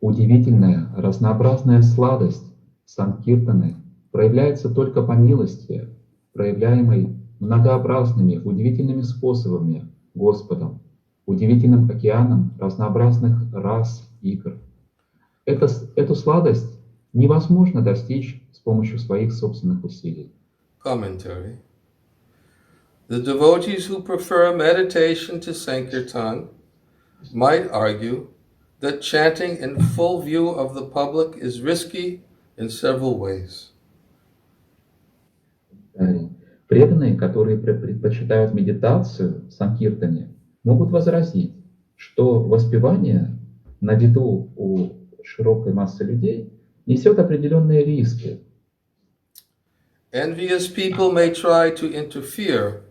Удивительная, разнообразная сладость санкиртаны проявляется только по милости, проявляемой многообразными, удивительными способами Господом, удивительным океаном разнообразных рас, игр. Эту сладость невозможно достичь с помощью своих собственных усилий. Commentary. The devotees who prefer meditation to Sankirtan might argue that chanting in full view of the public is risky in several ways. Преданные, которые предпочитают медитацию в санкиртане, могут возразить, что воспевание на виду у широкой массы людей несет определенные риски. Envious people may try to interfere.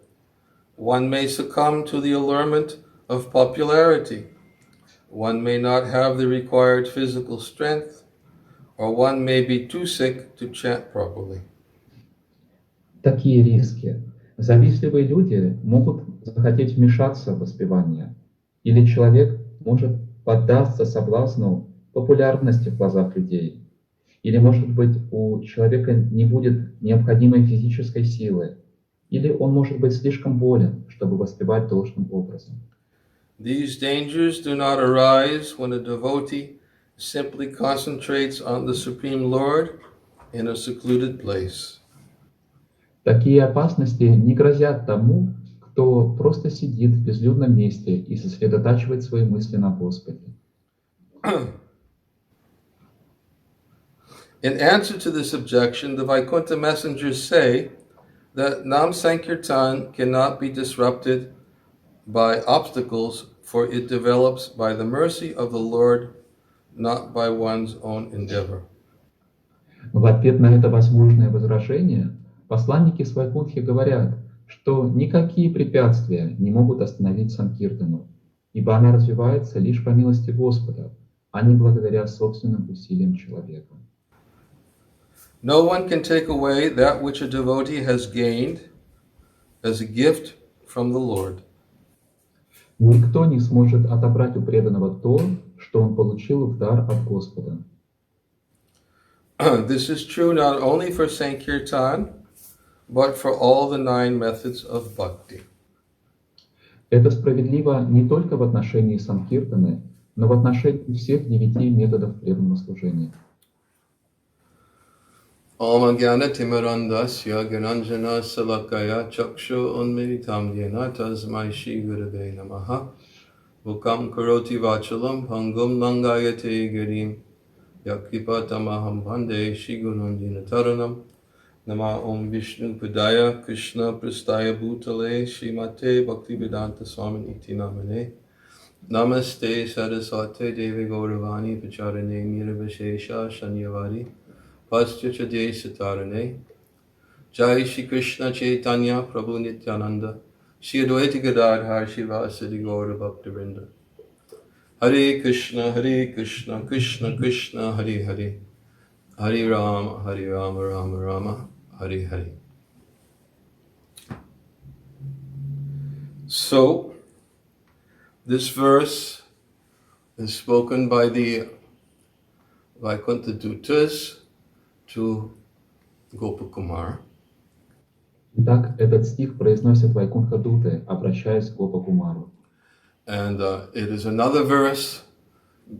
One may succumb to the allurement of popularity. One may not have the required physical strength, or one may be too sick to chant properly. Такие риски. Завистливые люди могут захотеть вмешаться в воспевание, или человек может поддаться соблазну популярности в глазах людей, или, может быть, у человека не будет необходимой физической силы, или он может быть слишком болен, чтобы воспевать должным образом. These dangers do not arise when a devotee simply concentrates on the Supreme Lord in a secluded place. Такие опасности не грозят тому, кто просто сидит в безлюдном месте и сосредотачивает свои мысли на Господе. In answer to this objection, the Vaikuntha messengers say that Nam Sankirtan cannot be disrupted by obstacles, for it develops by the mercy of the Lord, not by one's own endeavor. В ответ на это возможное возражение посланники Свайкунтхи говорят, что никакие препятствия не могут остановить санкиртану, ибо она развивается лишь по милости Господа, а не благодаря собственным усилиям человека. No one can take away that which a devotee has gained as a gift from the Lord. Никто не сможет отобрать у преданного то, что он получил в дар от Господа. This is true not only for Sankirtan, but for all the 9 methods of bhakti. Это справедливо не только в отношении санкиртаны, но в отношении всех 9 методов преданного служения. Om Jnana Timirandasya Gnanjana Salakaya Chakshu Unmilitam Yena Tasmai Shri Gurave Namaha Mukam Karoti Vachalam Pangum Langayate Girim Yakipatamaham Bande Shri Gunandina Taranam Nama Om Vishnu Padaya Krishna Prastaya Bhutale Srimate Bhaktivedanta Swami Iti Namane Namaste Saraswate Devi Gauravani Pacharane Niravashesha Shanyavari Pastya Jai Satarane Jai Shri Krishna Chaitanya Prabhu Nityananda Shri Advaita Gadadhar Shivasadi Gaura Bhaktivinoda Hare Krishna Krishna Krishna Hare Hare Hare Rama Rama Rama Hare Hare. So this verse is spoken by the Vaikuntha Dutas to Gopakumar. Итак, этот стих произносит Вайкунтха Дуты, обращаясь к Гопакумару. And it is another verse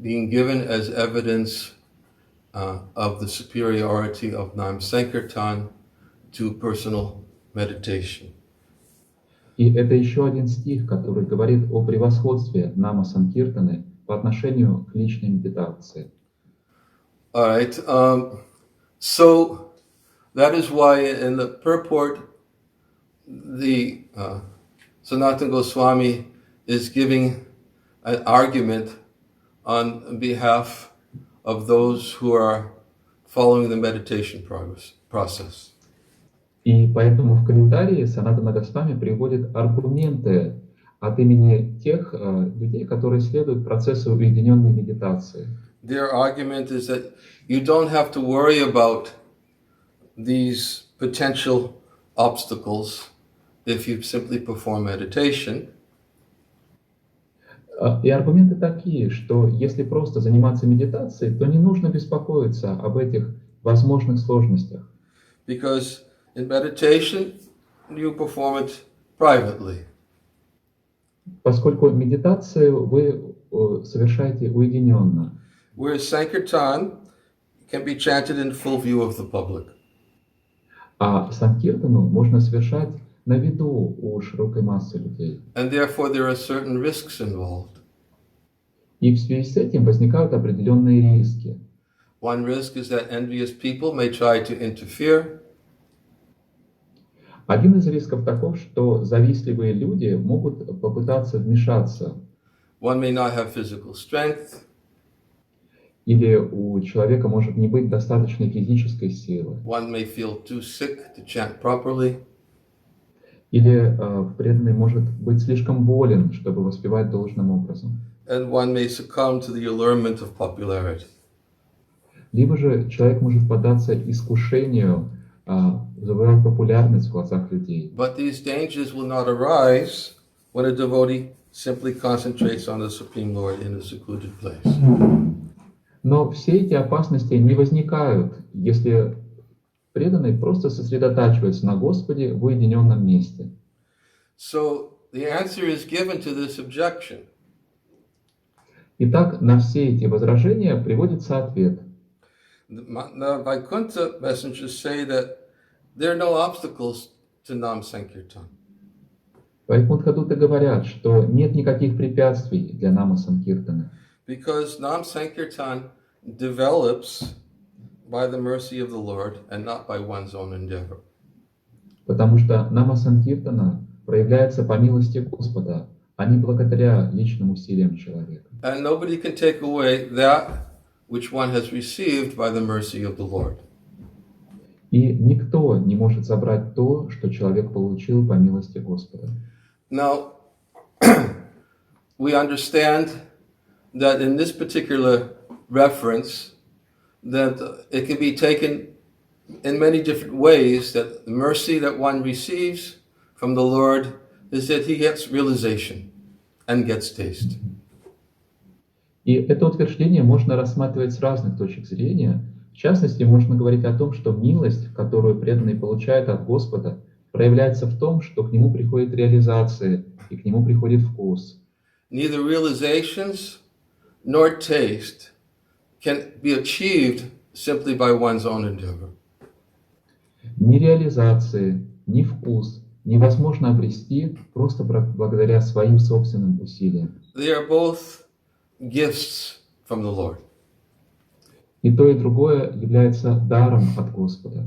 being given as evidence of the superiority of Nam Sankirtan to personal meditation. И это еще один стих, который говорит о превосходстве Нама Санкиртаны по отношению к личной медитации. All right. So that is why in the purport, the Sanatana Goswami is giving an argument on behalf of those who are following the meditation process. И поэтому в комментарии Санатана Госвами приводит аргументы от имени тех людей, которые следуют процессу уединенной медитации. Their argument is that you don't have to worry about these potential obstacles if you simply perform meditation. И аргументы такие, что если просто заниматься медитацией, то не нужно беспокоиться об этих возможных сложностях, Because in meditation, you perform it privately. поскольку медитацию вы совершаете уединенно, Whereas Sankirtan can be chanted in full view of the public. а санкиртану можно совершать на виду у широкой массы людей. And therefore there are certain risks involved. И в связи с этим возникают определенные риски. One risk is that envious people may try to interfere. Один из рисков таков, что завистливые люди могут попытаться вмешаться, One may not have physical strength. или у человека может не быть достаточной физической силы, One may feel too sick to chant properly. или преданный может быть слишком болен, чтобы воспевать должным образом. And one may succumb to the allurement of popularity. Либо же человек может поддаться искушению завоевать популярность в глазах людей. But these dangers will not arise when a devotee simply concentrates on the Supreme Lord in a secluded place. Но все эти опасности не возникают, если преданный просто сосредотачивается на Господе в уединенном месте. So the answer is given to this objection. Итак, на все эти возражения приводится ответ. The Vaikuntha messengers say that there are no obstacles to Nam Sankirtan. Вайкунтха-дуты говорят, что нет никаких препятствий для Нама Санкиртаны, Because Nam Sankirtan develops by the mercy of the Lord and not by one's own endeavor. потому что Нама Санкиртана проявляется по милости Господа, а не благодаря личным усилиям человека. And nobody can take away that which one has received by the mercy of the Lord. И никто не может забрать то, что человек получил по милости Господа. Now, we understand that in this particular reference, that it can be taken in many different ways, that the mercy that one receives from the Lord is that he gets realization and gets taste. И это утверждение можно рассматривать с разных точек зрения. В частности, можно говорить о том, что милость, которую преданный получает от Господа, проявляется в том, что к нему приходит реализация и к нему приходит вкус. Neither realizations nor taste can be achieved simply by one's own endeavor. Ни реализации, ни вкус невозможно обрести просто благодаря своим собственным усилиям. They are both gifts from the Lord. И то, и другое является даром от Господа.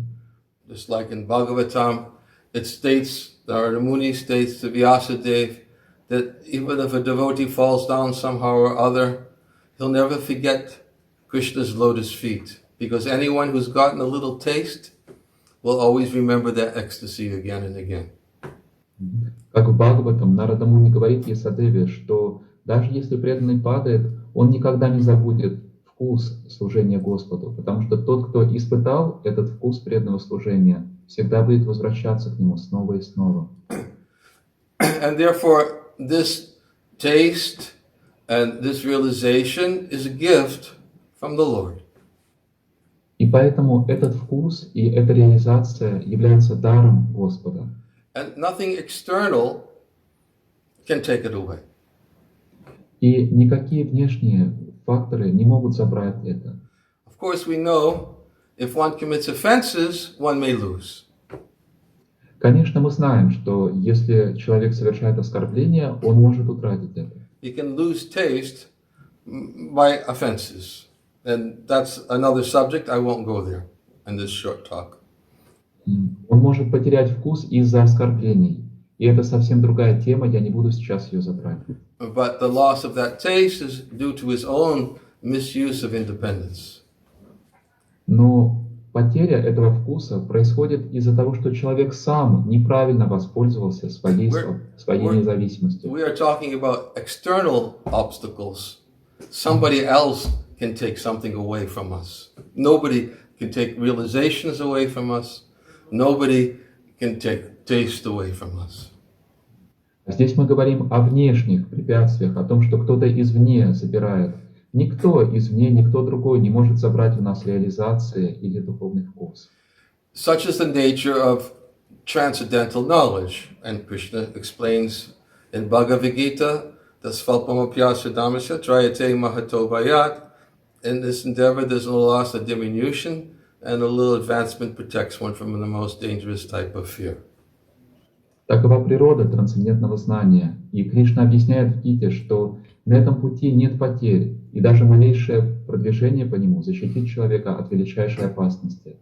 Just like in Bhagavatam, it states, or the Muni states to Vyasadeva, that even if a devotee falls down somehow or other, he'll never forget Krishna's lotus feet, because anyone who's gotten a little taste will always remember that ecstasy again and again. Как в Бхагаватам Нарада Муни говорит Ясадеве, что даже если преданный падает, он никогда не забудет вкус служения Господу, потому что тот, кто испытал этот вкус преданного служения, всегда будет возвращаться к нему снова и снова. And therefore, this taste and this realization is a gift from the Lord. И поэтому этот вкус и эта реализация являются даром Господа. And nothing external can take it away. И никакие внешние факторы не могут забрать это. Of course, we know if one commits offenses, one may lose. Конечно, мы знаем, что если человек совершает оскорбление, он может утратить это. He can lose taste by offenses. And that's another subject. I won't go there in this short talk. Он может потерять вкус из-за оскорблений. И это совсем другая тема, я не буду сейчас ее затрагивать. But the loss of that taste is due to his own misuse of independence. Но потеря этого вкуса происходит из-за того, что человек сам неправильно воспользовался своей независимостью. We are talking about external obstacles. Somebody else can take something away from us. Nobody can take realizations away from us. Nobody can take taste away from us. Здесь мы говорим о внешних препятствиях, о том, что кто-то извне забирает. Никто извне, никто другой не может забрать у нас реализации или духовный вкус. Such is the nature of transcendental knowledge. And Krishna explains in Bhagavad-Gita, the Svalpamapyasa Dhammasya Trayate Mahato Bhayat. In this endeavor, there's no loss of diminution, and a little advancement protects one from the most dangerous type of fear. Такова природа трансцендентного знания. И Кришна объясняет в Гите, что на этом пути нет потерь, и даже малейшее продвижение по нему защитит человека от величайшей опасности.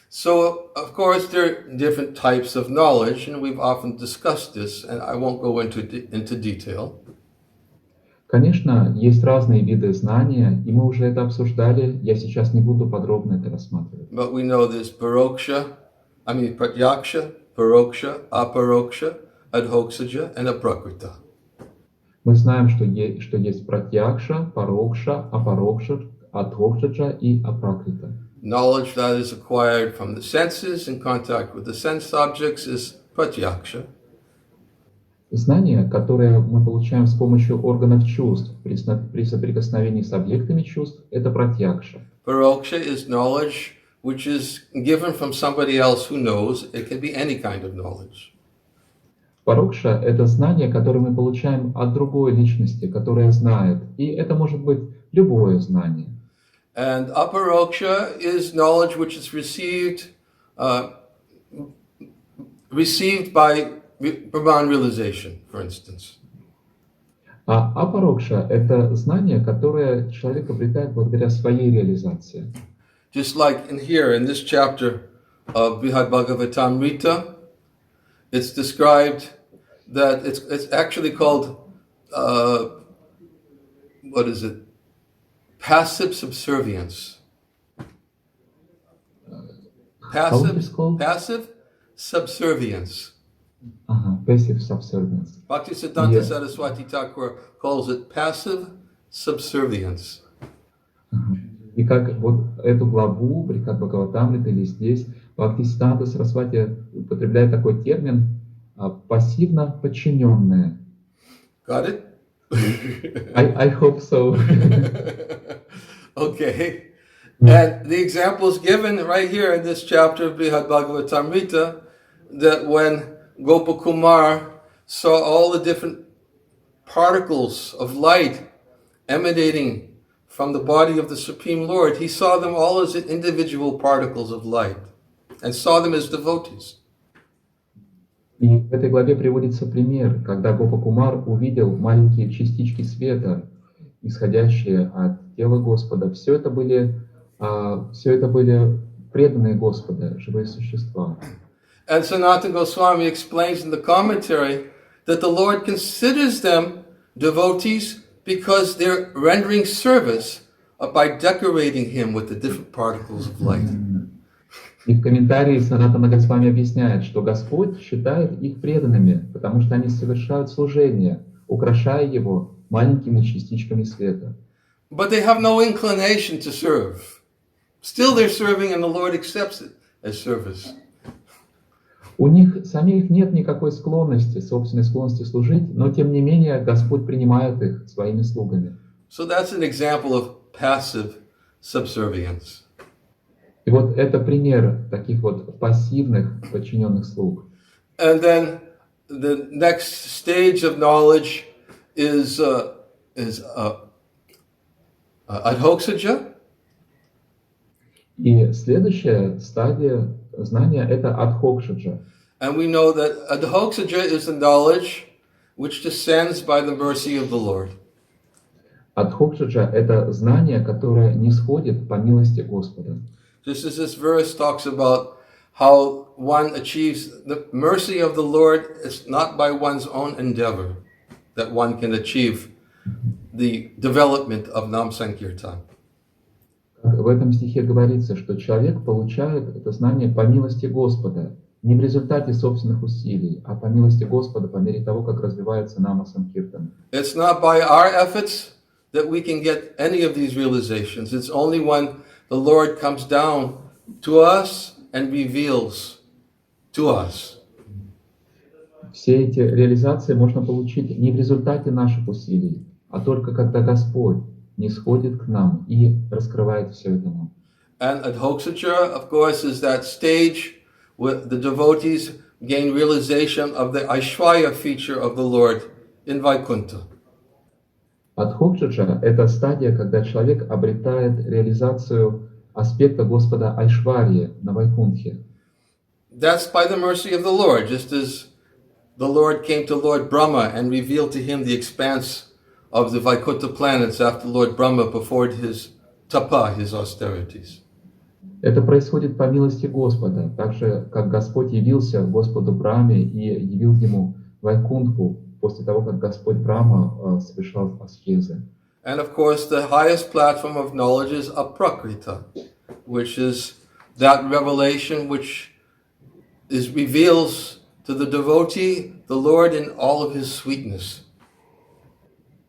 So, of course, there are different types of knowledge, and we've often discussed this, and I won't go into detail. Конечно, есть разные виды знания, и мы уже это обсуждали, я сейчас не буду подробно это рассматривать. But we know there's pratyaksha, paroksha, aparoksha, adhoksaja, and aprakrita. Мы знаем, что есть пратьякша, парокша, апарокша, адхокшаджа и апракрита. Knowledge that is acquired from the senses in contact with the sense objects is pratyaksha. Знание, которое мы получаем с помощью органов чувств при соприкосновении с объектами чувств, это пратьякша. Paroksha is knowledge which is given from somebody else who knows. It can be any kind of knowledge. Парокша — это знание, которое мы получаем от другой личности, которая знает. И это может быть любое знание. And aparoksha is knowledge which is received by Brahman realization, for instance. А апарокша — это знание, которое человек обретает благодаря своей реализации. Just like in this chapter of Bhagavatamrita, it's described that it's actually called, passive subservience. Passive subservience. Passive subservience. Bhaktisiddhanta Saraswati Thakur calls it passive subservience. И как вот эту главу Бхагавад-Гиту или здесь Бхактисиданта Сарасвати употребляет такой термин пассивно подчиненное. Got it? I hope so. Okay. And the example is given right here in this chapter of Bhagavatamrita that when Gopakumar saw all the different particles of light emanating from the body of the Supreme Lord, he saw them all as individual particles of light and saw them as devotees. И в этой главе приводится пример, когда Гопакумар увидел маленькие частички света, исходящие от тела Господа. Все это были преданные Господа, живые существа. And Sanatana Goswami explains in the commentary that the Lord considers them devotees because they're rendering service by decorating him with the different particles of light. И в комментарии Санатана Госвами объясняет, что Господь считает их преданными, потому что они совершают служение, украшая его маленькими частичками света. But they have no inclination to serve. Still they're serving and the Lord accepts it as service. У них самих нет никакой склонности, собственной склонности служить, но тем не менее Господь принимает их своими слугами. So that's an example of passive subservience. И вот это пример таких вот пассивных подчиненных слуг. And then the next stage of knowledge is adhoksaja. И следующая стадия знания — это адхокшаджа. And we know that adhoksaja is the knowledge which descends by the mercy of the Lord. Адхокшаджа — это знание, которое нисходит по милости Господа. Just as this verse talks about how one achieves the mercy of the Lord, it's not by one's own endeavor that one can achieve the development of Nam Sankirtan. В этом стихе говорится, что человек получает это знание по милости Господа, не в результате собственных усилий, а по милости Господа, по мере того, как развивается Нама Санкиртан. It's not by our efforts that we can get any of these realizations. It's only when the Lord comes down to us and reveals to us. Все эти реализации можно получить не в результате наших усилий, а только когда Господь нисходит к нам и раскрывает все это нам. And Adhokshaja, of course, is that stage where the devotees gain realization of the Aishwarya feature of the Lord in Vaikuntha. Адхокшаджа — это стадия, когда человек обретает реализацию аспекта Господа Айшварьи на Вайкунтхе. That's by the mercy of the Lord, just as the Lord came to Lord Brahma and revealed to him the expanse of the Vaikuntha planets after Lord Brahma performed his tapa, his austerities. Это происходит по милости Господа, так же, как Господь явился Господу Брахме и явил ему Вайкунтху после того, как Господь Брахма совершал аскезы. And of course, the highest platform of knowledge is aprakrita, which is that revelation which reveals to the devotee the Lord in all of his sweetness.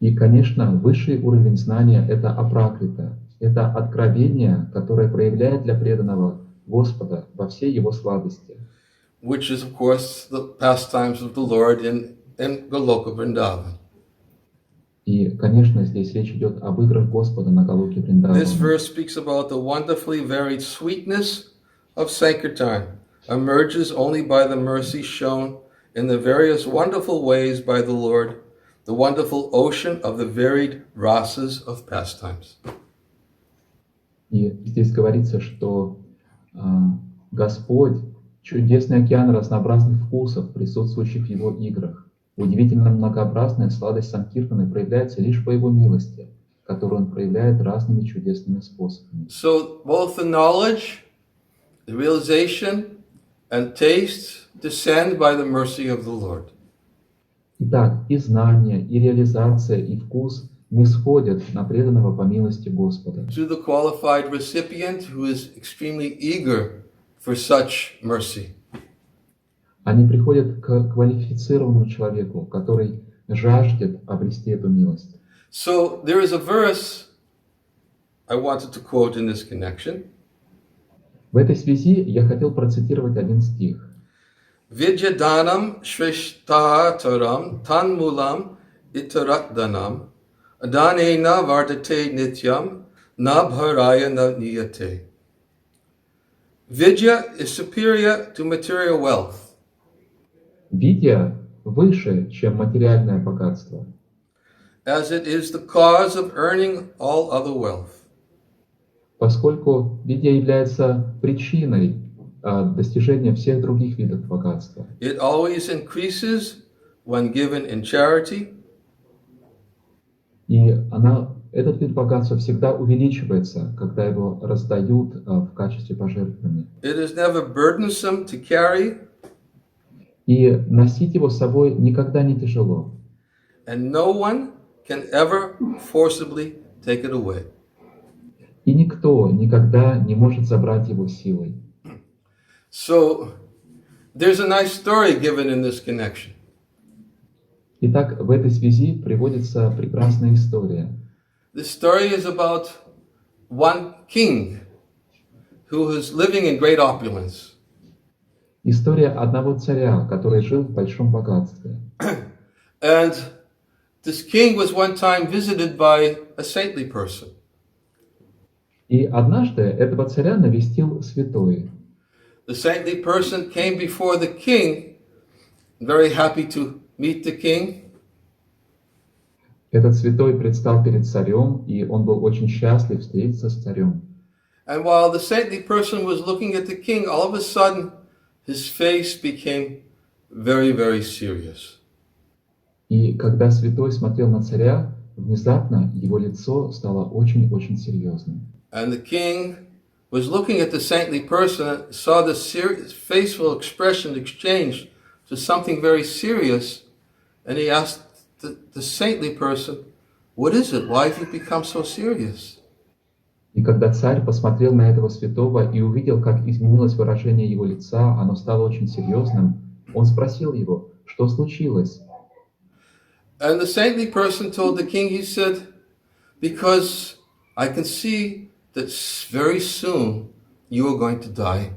И, конечно, высший уровень знания — это апракрита. Это откровение, которое проявляет для преданного Господа во всей его сладости. Which is, of course, the pastimes of the Lord in Goloka Vrindavan. И, конечно, здесь речь идет об играх Господа на Галоке Вриндаване. This verse speaks about the wonderfully varied sweetness of Sankirtan, emerges only by the mercy shown in the various wonderful ways by the Lord, the wonderful ocean of the varied rasas of pastimes. И здесь говорится, что Господь — чудесный океан разнообразных вкусов, присутствующих в Его играх. Удивительно многообразная сладость Санкиртаны проявляется лишь по Его милости, которую Он проявляет разными чудесными способами. So both the knowledge, the realization, and taste descend by the mercy of the Lord. Итак, и знание, и реализация, и вкус нисходят на преданного по милости Господа. To the qualified recipient who is extremely eager for such mercy. Они приходят к квалифицированному человеку, который жаждет обрести эту милость. So there is a verse I wanted to quote in this connection. В этой связи я хотел процитировать один стих. Vidyadanam shrishtataram tanmulam itaratdanam adanena vardate nityam nabharaya niyate. Vidya is superior to material wealth. Видья выше, чем материальное богатство, as it is the cause of earning all other wealth. поскольку видья является причиной достижения всех других видов богатства. It always increases when given in charity. И этот вид богатства всегда увеличивается, когда его раздают в качестве пожертвования. It is never burdensome to carry. И носить его с собой никогда не тяжело. And no one can ever forcibly take it away. И никто никогда не может забрать его силой. So there's a nice story given in this connection. Итак, в этой связи приводится прекрасная история. The story is about one king who was living in great opulence. История одного царя, который жил в большом богатстве. And this king was one time visited by a saintly person. И однажды этого царя навестил святой. The saintly person came before the king, very happy to meet the king. Этот святой предстал перед царем, и он был очень счастлив встретиться с царем. And while the saintly person was looking at the king, all of a sudden his face became very, very serious. И когда святой смотрел на царя, внезапно его лицо стало очень-очень серьезным. And the king was looking at the saintly person and saw the facial expression exchange to something very serious, and he asked the saintly person, "What is it? Why have you become so serious?" И когда царь посмотрел на этого святого и увидел, как изменилось выражение его лица, оно стало очень серьезным, он спросил его, что случилось? And the saintly person told the king, he said, "Because I can see that very soon you are going to die."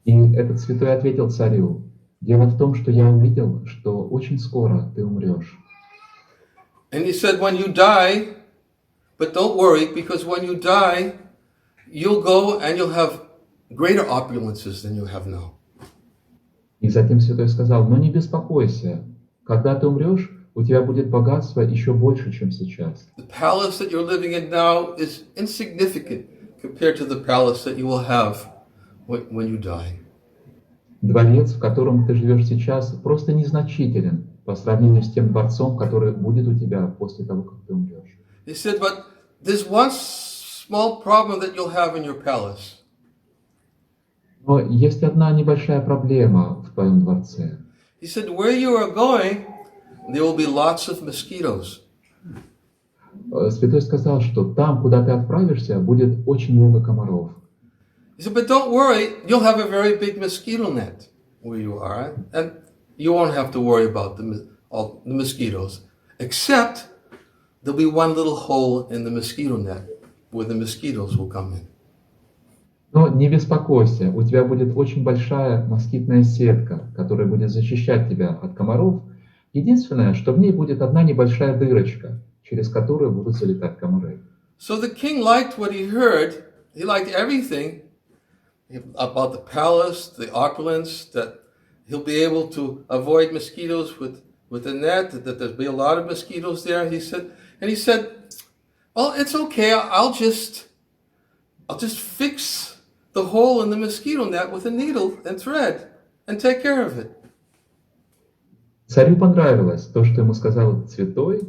И этот святой ответил царю, Дело в том, что я увидел, что очень скоро ты умрешь. And he said, when you die, but don't worry, because when you die, you'll go and you'll have greater opulences than you have now. И затем Святой сказал, но не беспокойся, когда ты умрешь, у тебя будет богатство еще больше, чем сейчас. The palace that you're living in now is insignificant compared to the palace that you will have when you die. Дворец, в котором ты живешь сейчас, просто незначителен по сравнению с тем дворцом, который будет у тебя после того, как ты умрешь. He said, but there's one small problem that you'll have in your palace. Но есть одна небольшая проблема в твоем дворце. He said, where you are going, there will be lots of mosquitoes. Святой сказал, что там, куда ты отправишься, будет очень много комаров. He said, but don't worry, you'll have a very big mosquito net where you are, and you won't have to worry about all the mosquitoes, except there'll be one little hole in the mosquito net where the mosquitoes will come in. Но не беспокойся, у тебя будет очень большая москитная сетка, которая будет защищать тебя от комаров. Единственное, что в ней будет одна небольшая дырочка, через которую будут залетать комары. So the king liked what he heard. He liked everything about the palace, the opulence, that he'll be able to avoid mosquitoes with a net, that there'll be a lot of mosquitoes there. He said, well, it's okay. I'll just fix the hole in the mosquito net with a needle and thread and take care of it. Царю понравилось то, что ему сказал этот святой,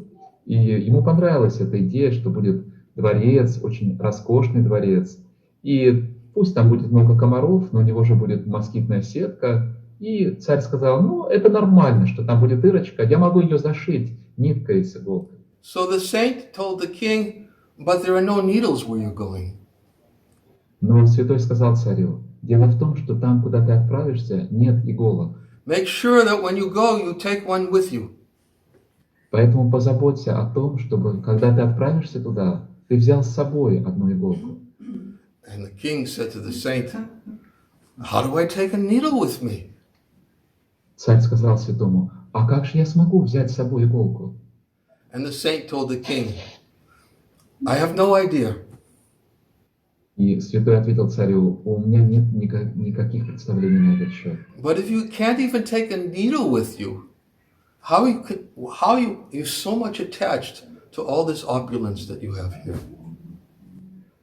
и ему понравилась эта идея, что будет дворец, очень роскошный дворец, и пусть там будет много комаров, но у него же будет москитная сетка, и царь сказал, ну, это нормально, что там будет дырочка, я могу ее зашить ниткой с иголкой. So the saint told the king, but there are no needles where you're going. Но святой сказал царю, дело в том, что там, куда ты отправишься, нет иголок. Make sure that when you go, you take one with you. Поэтому позаботься о том, чтобы, когда ты отправишься туда, ты взял с собой одну иголку. And the king said to the saint, how do I take a needle with me? Царь сказал святому, а как же я смогу взять с собой иголку? And the saint told the king, I have no idea. И святой ответил царю, у меня нет никаких представлений на этот счет. But if you can't even take a needle with you, how you're so much attached to all this opulence that you have here?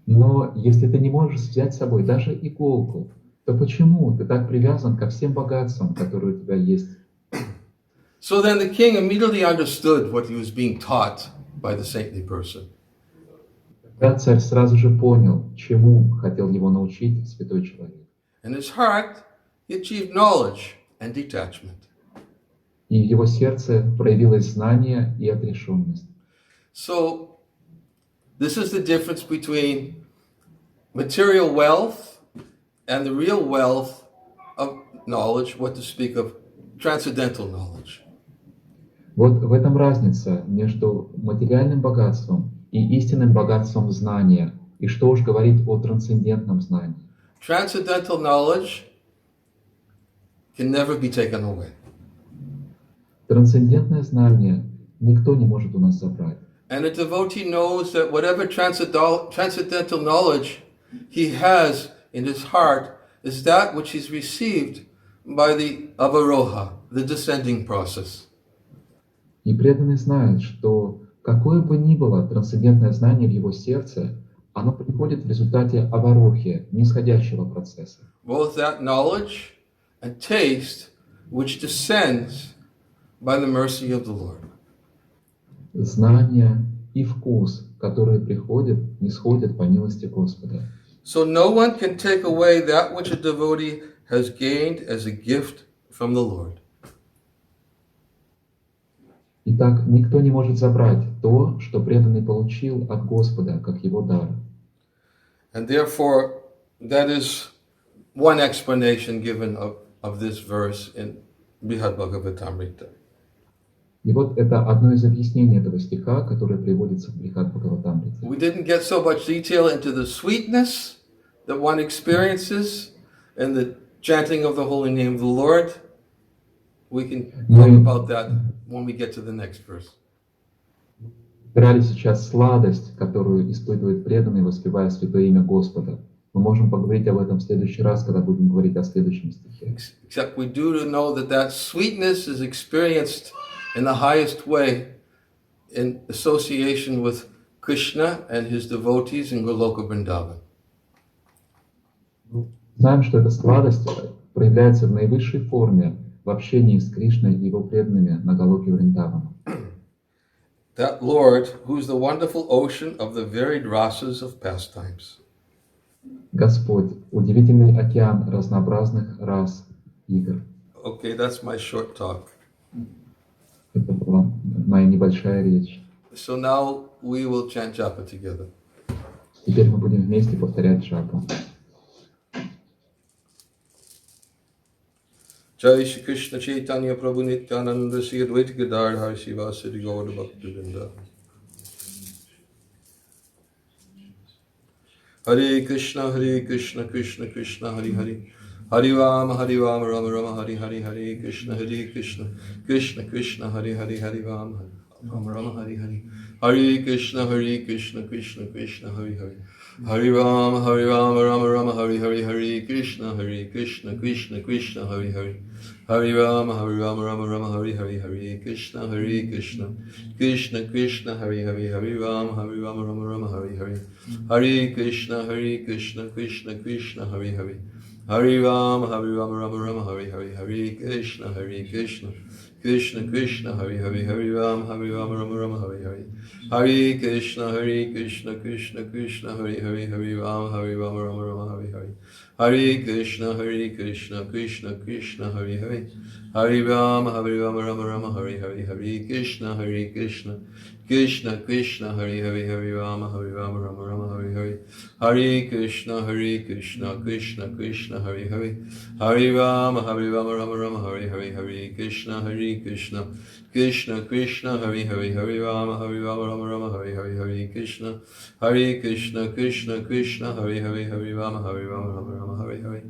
Но если ты не можешь взять с собой даже иголку, то почему ты так привязан ко всем богатствам, которые у тебя есть? So then the king immediately understood what he was being taught by the saintly person. Тогда царь сразу же понял, чему хотел его научить святой человек. In his heart, he achieved knowledge and detachment. И в его сердце проявилось знание и отрешенность. So this is the difference between material wealth and the real wealth of knowledge, what to speak of transcendental knowledge. Вот в этом разница между материальным богатством и истинным богатством знания, и что уж говорить о трансцендентном знании. Transcendental knowledge can never be taken away. Трансцендентное знание никто не может у нас забрать. And a devotee knows that whatever transcendental knowledge he has in his heart is that which he's received by the avaroha, the descending process. И преданный знает, что какое бы ни было трансцендентное знание в его сердце, оно приходит в результате аварохи, нисходящего процесса. Both that knowledge and taste which descends by the mercy of the Lord. Знание и вкус, которые приходят, нисходят по милости Господа. So no one can take away that which a devotee has gained as a gift from the Lord. Итак, никто не может забрать то, что преданный получил от Господа, как его дар. And therefore, that is one explanation given of this verse in Bhagavad-Gitу. И вот это одно из объяснений этого стиха, которое приводится в Бхагавад-Гиту. We didn't get so much detail into the sweetness that one experiences in the chanting of the holy name of the Lord. We can talk Мы about that when we get to the next verse. брали сейчас сладость, которую испытывает преданный, воспевая святое имя Господа. Мы можем поговорить об этом в следующий раз, когда будем говорить о следующем стихе. Except we do know that that sweetness is experienced in the highest way in association with Krishna and his devotees in Goloka Vrindavan. Знаем, что эта сладость проявляется в наивысшей форме в общении с Кришной и его преданными на Галоке Вриндавана. That Lord, who's the wonderful ocean of the varied rasas of pastimes. Господь, удивительный океан разнообразных рас игр. Okay, that's my short talk. Это была моя небольшая речь. So now we will chant japa together. Теперь мы будем вместе повторять джапу. Jai Shri Krishna Chaitanya Prabhu Nityananda Sri Advaita Gadadhar Sivasadi Gaura Bhaktivinoda. Hare Krishna Krishna Krishna Hare Hare. Hare Rama Rama Rama Hare Hare. Hare Krishna Krishna Krishna Hare Hare. Hare Rama Rama Hare Hare. Hare Krishna Krishna Krishna Hare Hare. Hare Rama Rama Rama Hare Hare. Hare Krishna Krishna Krishna Hare Hare. Hare Rama Rama Rama Hare Hare. Hare Krishna Krishna Krishna Hare Hare. Hare Rama Rama Rama Hare Hare. Hare Krishna Krishna Krishna Hare Hare. Hare Rama Rama Rama Hare Hare. Hare Krishna Krishna Krishna Hare Hare. Hare Rama Rama Rama Hare Hare. Hare Krishna Krishna Krishna Hare Hare. Hare Rama Rama Rama Hare Hare. Hare Krishna Krishna Krishna Hare Hare. Hare Rama Rama Rama Hare Hare. Hare Krishna Krishna Krishna Hare Hare. Hare Rama Rama Rama Hare Hare. Hare Krishna Krishna Krishna Hare Hare. Hare Rama Rama Rama Hare Hare. Hare Krishna Krishna Krishna Hare Hare. Hare Rama Rama Rama Hare Hare. Hare Krishna Krishna Krishna Hare Hare. Hare Rama Rama Rama Hare Hare.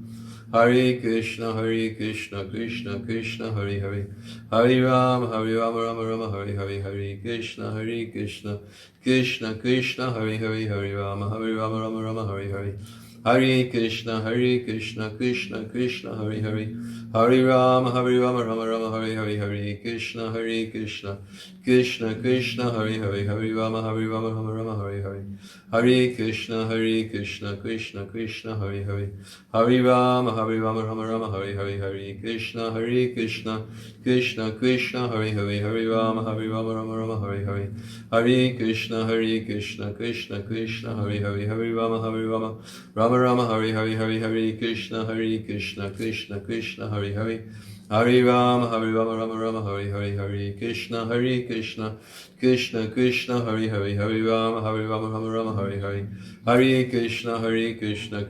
Hare Krishna Krishna Krishna Hare Hare. Hare Rama Rama Rama Hare Hare. Hare Krishna Krishna Krishna Hare Hare. Hare Rama Rama Rama Hare Hare. Hare Krishna Krishna Krishna Hare Hare. Hare Rama Rama Rama Hare Hare. Hare Krishna Krishna Krishna Hare Hare. Hare Rama Rama Rama Hare Hare. Hare Krishna Krishna Krishna Hare Hare. Hare Rama Rama Rama Hare Hare. Hare Krishna Krishna Krishna Hare Hare. Hare Rama Rama Rama Hare Hare. Hare Krishna Krishna Krishna Hare Hare. Hare Rama Rama Hare Hare. Hare Krishna Krishna Krishna Hare Hare. Hare Rama Rama Hare Hare. Hare Krishna Krishna Krishna Hare Hare. Hare Rama Rama Hare Hare. Hare Krishna Krishna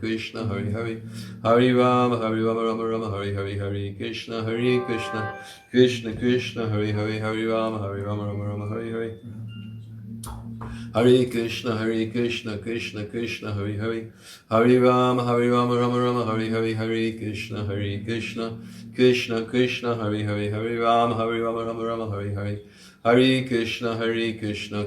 Krishna Hare Hare. Hare Rama Rama Hare Hare. Hare Krishna Krishna Krishna Hare Hare. Hare Rama Rama Hare Hare. Hare Krishna Krishna Hare Hare. Hare Rama Rama Hare Hare. Hare Krishna Krishna Krishna Hare Hare. Hare Rama Rama Rama Hare Hare. Hare Krishna Krishna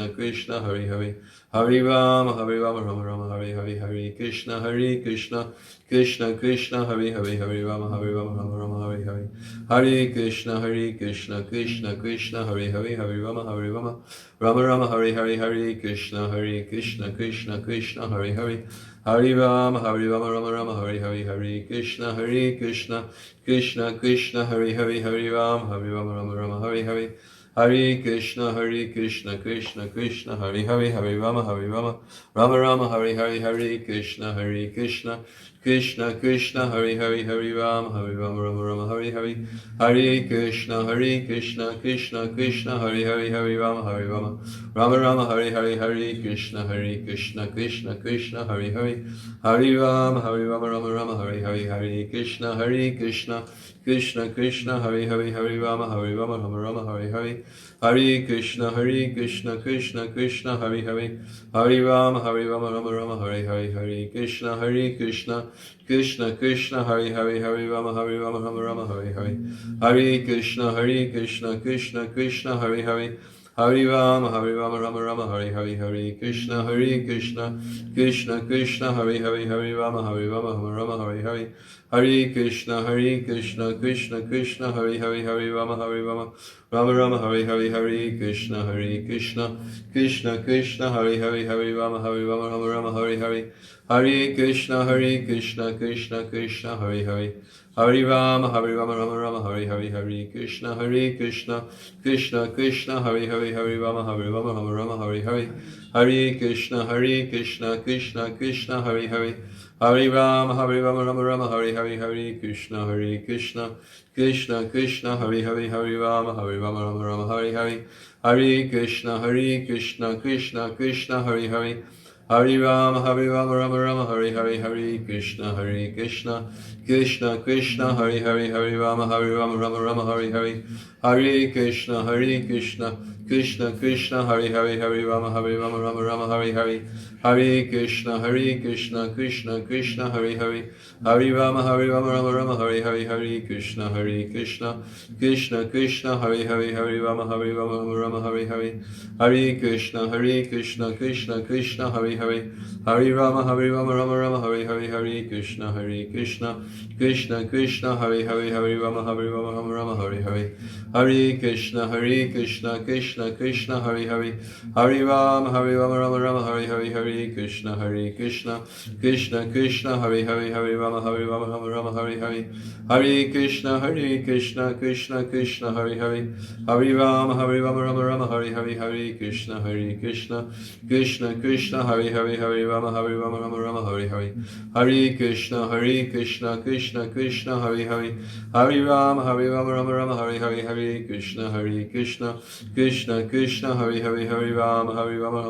Krishna Hare Hare. Hare Rama Rama Rama Hare Hare. Hare Krishna Krishna Krishna Hare Hare. Hare Rama Rama Rama Hare Hare. Hare Krishna Krishna Krishna Hare Hare. Hare Rama Rama Rama Hare Hare. Hare Krishna Krishna Krishna Hare Hare. Hare Rama Rama Hare Hare. Hare Krishna Krishna Krishna Hare Hare. Hare Rama Rama Hare Hare. Hare Krishna Krishna Krishna Hare Hare. Hare Rama Rama Hare Hare. Hare Krishna Krishna Krishna Hare Hare. Hare Rama Rama Hare Hare. Hare Krishna Krishna Krishna Hare Hare Hare Rama Rama Rama Hare Hare Hare Krishna Krishna Krishna Hare Hare Hare Rama Rama Rama Hare Hare Hare Krishna Krishna Krishna Hare Hare Hare Rama Rama Rama Hare Hare Hare Krishna Krishna Krishna Hare Hare Hare Rama Rama Rama Hare Hare Hare Krishna Krishna Krishna Hare Hare Hare Rama Rama Rama Hare Hare Hare Krishna Krishna Krishna Hare Hare Hare Rama Rama Hare Hare Hare Krishna Krishna Krishna Hare Hare Hare Rama Rama Rama Hare Hare Hare Krishna Krishna Krishna Hare Hare Hare Rama Rama Hare Hare Hare Krishna Krishna Krishna Hare Hare Hare Rama Rama Hare Hare Hare Krishna Krishna Krishna Hare Hare Hare Rama Rama Hare Hare Hare Krishna Krishna Krishna Hare Hare Hare Rama Rama Hare Hare Hare Krishna Krishna Krishna Hare Hare Hare Rama Rama Hare Hare Hare Krishna Krishna Krishna Hare Hare Hare Rama Rama Hare Hare Hare Krishna Krishna Krishna Hare Hare Hare Rama Rama Hare Hare Hare Krishna Krishna Krishna Hare Hare Hare Rama Rama Hare Hare Hare Krishna Krishna Krishna Hare Hare Hare Rama Rama Hare Hare Hare Krishna Krishna Krishna Hare Hare Hare Rama Rama Hare Hare Hare Krishna Krishna Krishna Hare Hare Hare Rama Rama Hare Hare Hare Krishna Krishna Krishna Hare Hare Hare Rama Rama Hare Hare Hare Krishna Krishna Krishna Hare Hare Hare Rama Rama Hare Hare Hare Krishna Krishna Krishna Hare Hare Hare Rama Rama Hare Hare Hare Krishna Krishna Krishna Hare Hare Hare Rama Rama Hare Hare Hare Krishna Krishna Krishna Hare Hare Hare Rama Rama Hare Hare Hare Krishna Krishna Krishna Hare Hare Hare Rama Rama Hare Hare Hare Krishna Krishna Krishna Hare Hare Hare Rama Rama Hare Hare Hare Krishna Krishna Krishna Hare Hare Hare Rama Rama Hare Hare Hare Krishna Krishna Krishna Hare Hare Hare Rama Rama Hare Hare Hare Krishna Krishna Krishna Hare Hare Hare Rama Rama Hare Hare Hare Krishna Krishna Krishna Hare Hare Hare Rama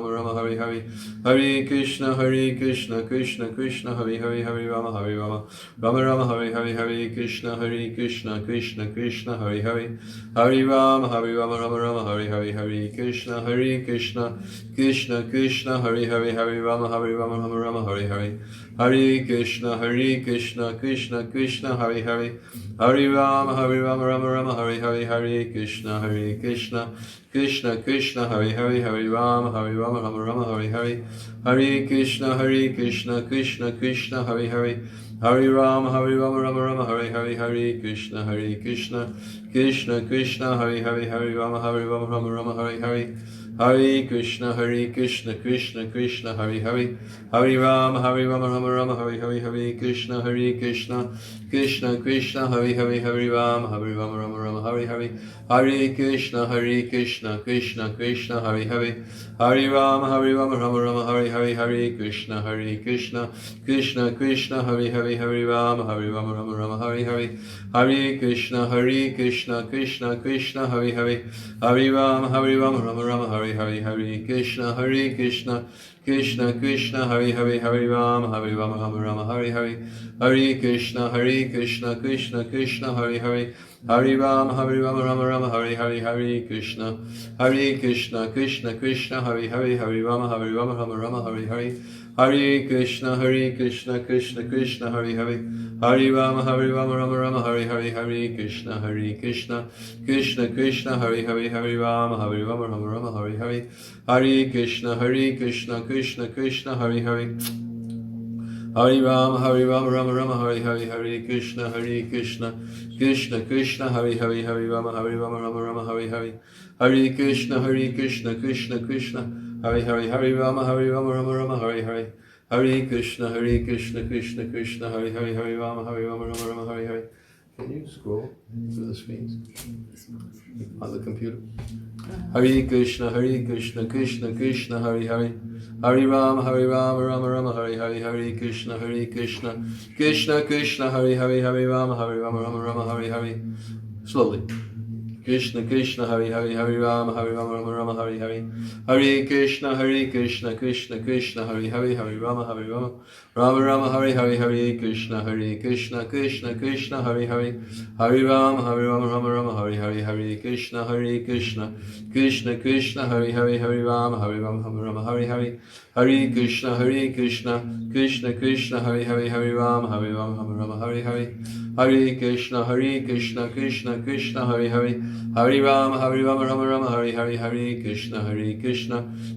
Rama Hare Hare Hare Krishna Krishna Krishna Hare Hare Hare Rama Rama Hare Hare Hare Krishna Krishna Krishna Hare Hare Hare Rama Rama Hare Hare Hare Krishna Krishna Krishna Hare Hare Hare Rama Rama Hare Hare Hare Krishna Krishna Krishna Hare Hare Hare Rama Rama Hare Hare Hare Krishna Krishna Krishna Hare Hare Hare Rama Rama Hare Hare Hare Krishna Krishna Krishna Hare Hare Hare Rama Rama Hare Hare Hare Krishna Krishna Krishna Hare Hare Hare Rama Rama Hare Hare Hare Krishna Krishna Krishna Hare Hare Hare Rama Rama Hare Hare Hare Krishna Krishna Krishna Hare Hare Hare Rama Rama Hare Hare Hare Krishna Krishna Krishna Hare Hare Hare Rama Rama Hare Hare Hare Krishna Krishna Krishna Hare Hare Hare Rama Rama Hare Hare Hare Krishna Krishna Krishna Hare Hare Hare Rama Rama Hare Hare Hare Krishna Krishna Krishna Hare Hare Hare Rama Rama Hare Hare Hare Krishna Krishna Krishna Hare Hare Hare Rama Rama Hare Hare Hare Krishna Krishna Krishna Hare Hare Hare Rama Rama Hare Hare Hare Krishna Krishna Krishna Hare Hare Hare Rama Rama Hare Hare Hare Krishna Krishna Hare Hare Rama Rama Hare Hare Hare Krishna Krishna Hare Hare Rama Rama Hare Hare Hare Krishna Krishna Hare Hare Rama Rama Hare Hare. Can you scroll through the screens on the computer? Hare Krishna, Krishna Krishna, Hare Hare. Hare Rama, Rama Rama, Hare Hare, Hare Krishna, Krishna Krishna, Hare Hare, Hare Rama, Rama, Hare Hare. Slowly. Krishna Krishna, Hare Hare, Hare Rama, Rama, Hare Hare. Hare Krishna, Krishna Krishna, Hare Hare, Hare Rama, Rama, Hare Hare, Hare Krishna, Krishna Krishna, Hare Hare. Hare Rama, Rama, Hare Hare, Hare Krishna, Krishna Krishna, Hare Hare, Hare Rama, Rama, Hare Hare. Hare Krishna, Krishna Krishna, Hare Hare, Hare Rama, Rama, Hare Hare. Hare Krishna, Krishna Krishna, Hare Hare. Hare Rama, Rama, Hare Hare, Hare Krishna,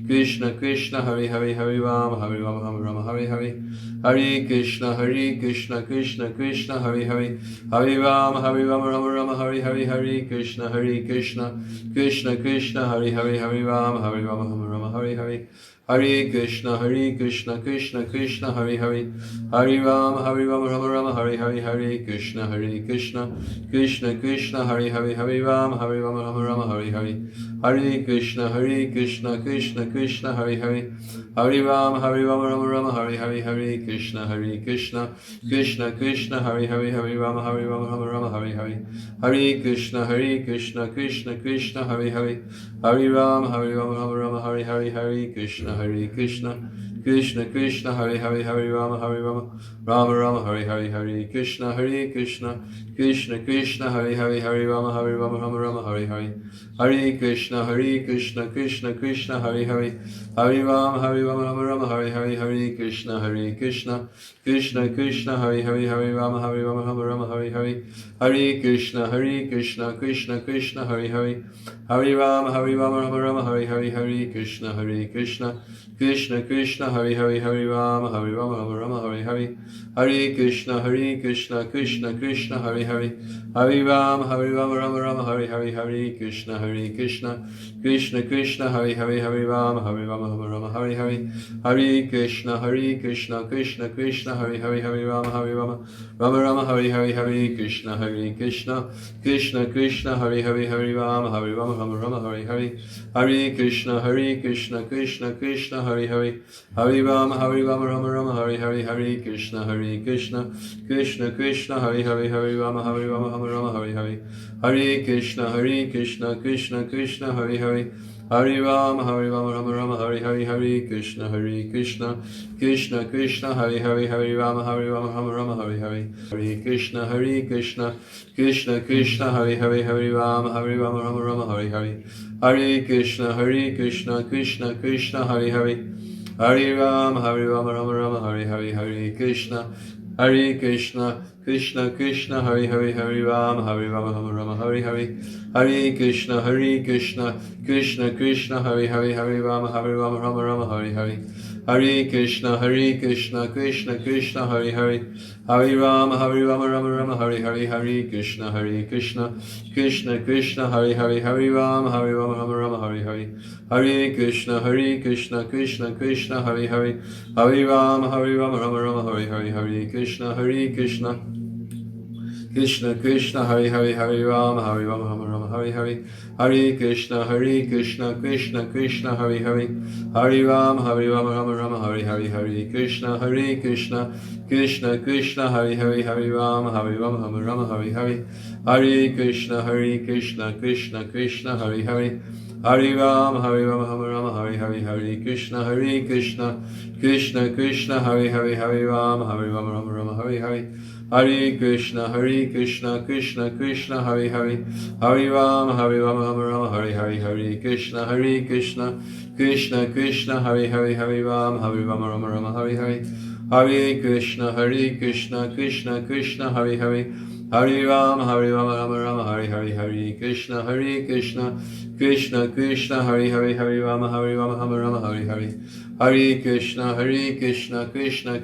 Krishna Krishna, Hare Hare, Hare Rama, Rama, Hare Hare. Hare Krishna, Krishna Krishna, Hare Hare. Hare Rama, Rama, Hare Hare, Hare Krishna, Krishna Hare Hare, Hare Rama, Rama, Hare Hare. Hare Krishna, Krishna Krishna, Hare Hare. Hare Rama, Rama, Hare Hare, Hare Krishna, Krishna Hare Hare, Hare Rama, Rama, Hare Hare. Hare Krishna, Krishna Krishna, Hare Hare. Hare Rama, Rama, Hare Hare, Hare Krishna, Krishna Hare Hare, Hare Rama, Rama, Hare Hare. Hare Krishna, Krishna Krishna, Hare Hare. Hare Rama, Rama, Hare Hare, Hare Krishna, Krishna Hare Hare, Hare Rama, Rama, Hare Hare. Hare Krishna, Krishna Krishna, Hare Hare, Hare Rama, Rama, Hare Hare. Hare Krishna, Krishna Hare Hare. Hare Rama, Rama, Hare Hare, Hare Krishna, Krishna Hare Hare, Hare Rama, Rama, Hare Hare. Hare Krishna, Krishna Hare Hare. Hare Rama, Rama, Hare Hare, Hare Krishna, Krishna Hare Hare, Hare Rama, Rama, Hare Hare. Hare Krishna, Krishna Hare Hare. Hare Rama, Rama, Hare Hare, Hare Krishna, Krishna Hare Hare, Hare Rama, Rama, Hare Hare. Hare Krishna, Krishna Hare Hare, Hare Rama, Rama, Hare Hare. Hare Krishna, Krishna Hare Hare, Hare Rama, Rama, Hare Hare. Hare Krishna, Krishna Hare Hare. Hare Rama, Rama, Hare Hare, Hare Krishna, Krishna Hare Hare, Hare Rama, Rama, Hare Hare. Hare Krishna, Krishna Hare Hare. Hare Rama, Rama, Hare Hare, Hare Krishna, Krishna Hare Hare, Hare Rama, Rama, Hare Hare. Hare Krishna, Krishna Hare Hare, Hare Rama, Rama, Hare Hare. Hare Krishna, Krishna Hare Hare. Hare Rama, Rama, Hare Hare, Hare Krishna, Krishna Hare Hare, Hare Rama, Rama, Hare Hare. Hare Krishna, Krishna Hare Hare, Hare Rama, Rama, Hare Hare. Hare Krishna, Krishna Hare Hare. Hare Rama, Rama, Hare Hare, Hare Krishna, Krishna Hare Hare, Hare Rama, Rama, Hare Hare. Hare Krishna, Krishna Hare Hare. Hare Rama, Rama, Hare Hare, Hare Krishna, Krishna Hare Hare, Hare Rama, Rama, Hare Hare. Hare Krishna, Krishna Hare Hare. Hare Rama, Rama, Hare Hare, Hare Krishna, Krishna Hare Hare, Hare Rama, Rama, Hare Hare. Hare Krishna, Krishna Hare Hare. Hare Rama, Rama, Hare Hare, Hare Krishna, Krishna Hare Hare, Hare Rama, Rama, Hare Hare. Hare Krishna, Krishna Hare Hare. Hare Rama, Rama, Hare Hare, Hare Krishna, Krishna Hare Hare, Hare Rama, Rama, Hare Hare. Hare Krishna, Krishna Hare Hare. Hare Rama, Rama, Hare Hare, Hare Krishna, Krishna Hare Hare, Hare Rama, Rama, Hare Hare. Hare Krishna,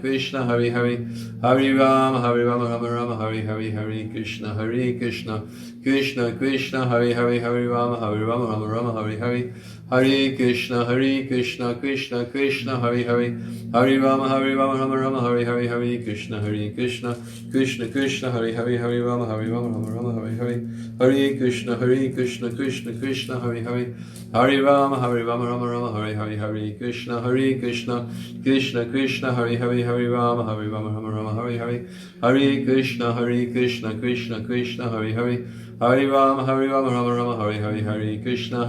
Krishna Hare Hare. Hare Rama, Rama, Hare Hare, Hare Krishna, Krishna Krishna Hare Hare Hare Rama Hare Rama Rama Rama Hare Hare Hare Krishna Krishna Krishna Hare Hare Hare Rama Rama Rama Hare Hare Hare Krishna Krishna Krishna Hare Hare Hare Rama Rama Rama Hare Hare Hare Krishna Krishna Krishna Hare Hare Hare Rama Rama Rama Hare Hare Hare Krishna Krishna Krishna Hare Hare Hare Rama Rama Rama Hare Hare Hare Krishna Krishna Krishna Hare Hare Hare Rama Rama Rama Hare Hare Hare Krishna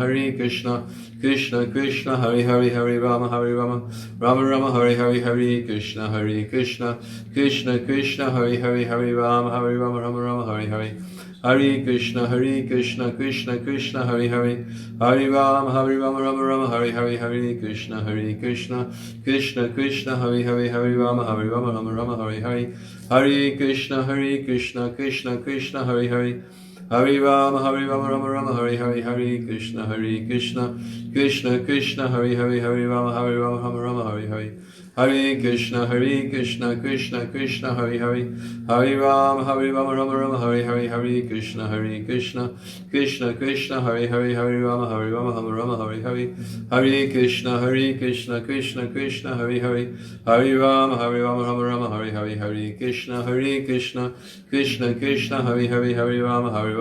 Krishna Krishna Hare Hare Hare Rama Rama Rama Hare Hare Hare Krishna Krishna Krishna Hare Hare Hare Rama Rama Rama Hare Hare Hare Krishna Krishna Krishna Hare Hare Hare Rama Rama Rama Hare Hare Hare Krishna Krishna Krishna Hare Hare Hare Rama Rama Rama Hare Hare Hare Krishna Krishna Krishna Hare Hare Hare Rama Rama Hare Hare Hare Krishna Krishna Hare Hare Hare Rama Rama Hare Hare Hare Krishna Krishna Hare Hare Hare Rama Rama Hare Hare Hare Krishna Krishna Hare Hare Hare Rama Rama Hare Hare Hare Krishna Krishna Hare Hare Hare Rama Rama Hare Hare Hare Krishna Krishna Hare Hare Hare Rama Hare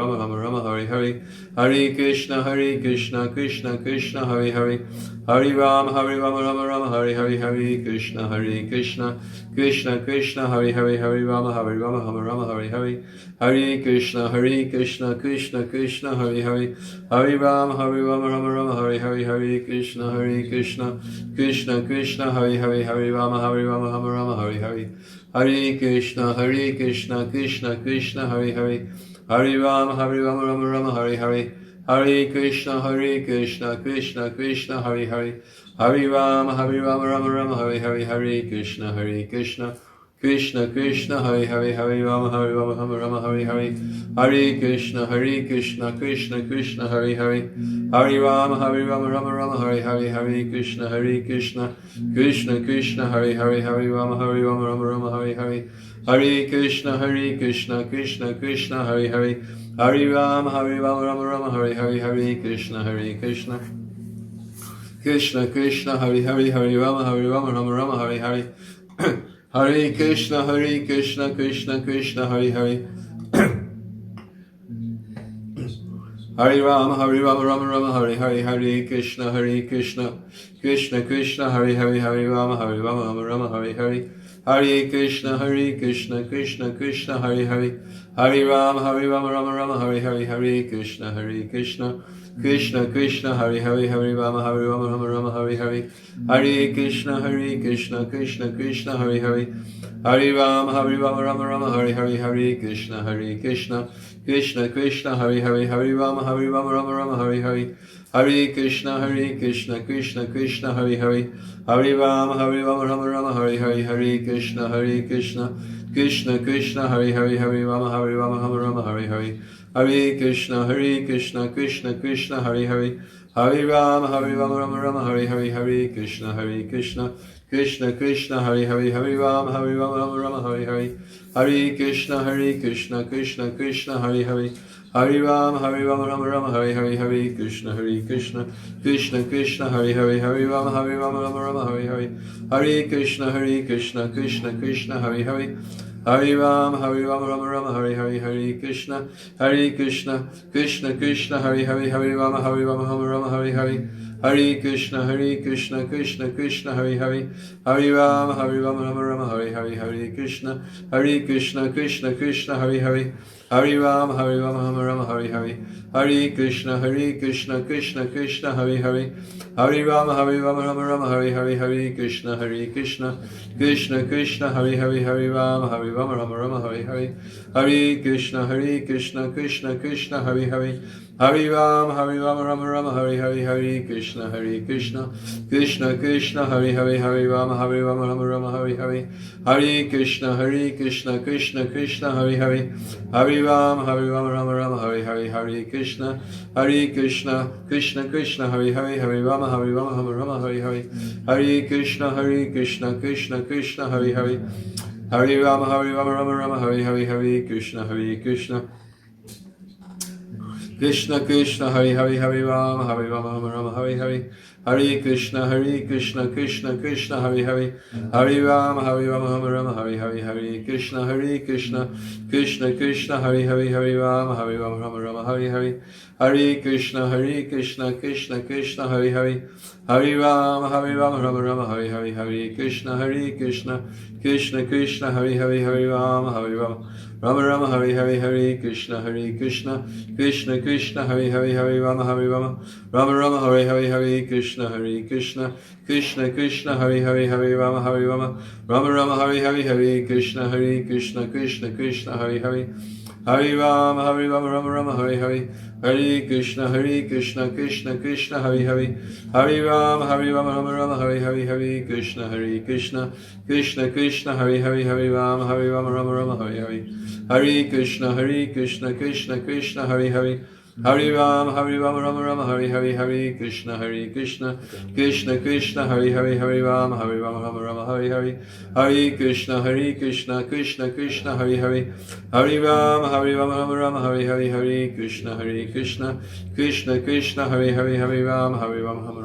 Hare Hare Krishna Krishna Hare Hare Hare Rama Hare Hare Hare Krishna Krishna Hare Hare Hare Rama Rama Hare Hare Hare Krishna Krishna Hare Hare Hare Rama Hare Hare Hare Krishna Krishna Hare Hare Hare Rama Hare Hare Hare Krishna Krishna Hare Hare Hare Rama Hare Hare Hare Krishna Krishna Hare Hare Hare Rama Hare Hare Hare Krishna Krishna Hare Hare Hare Rama Hare Hare Hare Krishna Krishna Hare Hare Hare Rama Hare Hare Hare Krishna Krishna Hare Hare Hare Rama Hare Hare Hare Krishna Krishna Hare Hare Hare Rama Hare Hare Hare Krishna Krishna Hare Hare Hare Rama Hare Hare Hare Krishna Krishna Hare Hare Hare Rama Hare Hare Hare Krishna Krishna Hare Hare Hare Rama Hare Hare Hare Krishna Krishna Hare Hare Hare Rama Hare Hare Hare Krishna Krishna Hare Hare Hare Rama Hare Hare Hare Krishna Krishna Hare Hare Hare Rama Hare Hare Hare Krishna Krishna Hare Hare Hare Rama Hare Hare Hare Krishna Krishna Hare Hare Hare Rama Hare Hare Hare Krishna Krishna Hare Hare Hare Rama Hare Hare Hare Krishna Krishna Hare Hare Hare Rama Hare Hare Hare Krishna Krishna Hare Hare Hare Rama Hare Hare Hare Krishna Krishna Hare Hare Hare Rama Hare Hare Hare Krishna Krishna Hare Hare Hare Rama Hare Hare Hare Krishna Krishna Hare Hare Hare Rama Hare Hare Hare Krishna Krishna Hare Hare Hare Rama Hare Hare Hare Krishna Krishna Hare Hare Hare Rama Hare Hare Hare Krishna Krishna Hare Hare Hare Rama Hare Hare Hare Krishna Krishna Hare Hare Hare Rama Hare Hare Hare Krishna Krishna Hare Hare Hare Rama Hare Hare Hare Krishna Krishna Hare Hare Hare Rama Hare Hare Hare Krishna Krishna Hare Hare Hare Rama Hare Hare Hare Krishna Krishna Hare Hare Hare Rama Hare Hare Hare Krishna Krishna Hare Hare Hare Rama Hare Hare Hare Krishna Krishna Hare Hare Hare Rama Hare Hare Hare Krishna Krishna Krishna Hari Hari Hari Ram Ram Ram Hari Hari Hare Krishna Krishna Krishna Hari Hari Hari Ram Ram Hari Hari Hare Krishna Krishna Krishna Hari Hari Ram Ram Hari Hari Hare Krishna Krishna Krishna Hari Hari Hari Ram Ram Hari Hari Hare Krishna Krishna Hari Hari Ram Ram Hari Hari Hare Krishna Krishna Hari Hari Ram Ram Hari Hari Hare Krishna Krishna Hari Hari Ram Ram Hari Hari Hare Krishna Krishna Hari Hari Hari Ram Ram Hari Hari Hare Krishna Krishna Hari Hari Hari Ram Ram Hari Hari Hare Krishna Krishna Hari Hari Ram Ram Hari Hari Hare Krishna Krishna Hari Hari Hari Ram Ram Hari Hari Hare Krishna Krishna Hari Hari Ram Ram Hari Hari Hare Krishna Krishna Hari Hari Hari Ram Ram Hari Hari Hare Krishna Krishna Hari Hari Ram Ram Hari Hari Hare Krishna Krishna Hari Hari Hari Ram Hari Hari Hare Krishna Krishna Hari Hari Ram Ram Hari Hari Hare Krishna Krishna Hari Hari Hari Ram Ram Hari Hari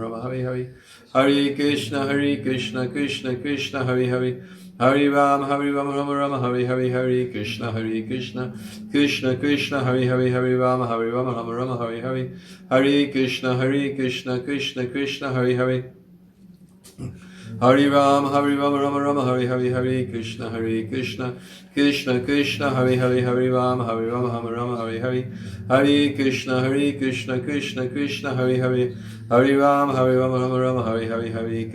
Hare Krishna Krishna Hari Hari Ram Ram Hari Hari Hare Krishna Krishna Hari Hari Hari Ram Ram Hari Hari Hare Krishna Krishna Hari Hari Ram Ram Hari Hari Hare Krishna Krishna Hari Hari Hari Ram Ram Hari Hari Hare Krishna Krishna Hari Hari Ram Ram Hari Hari Hare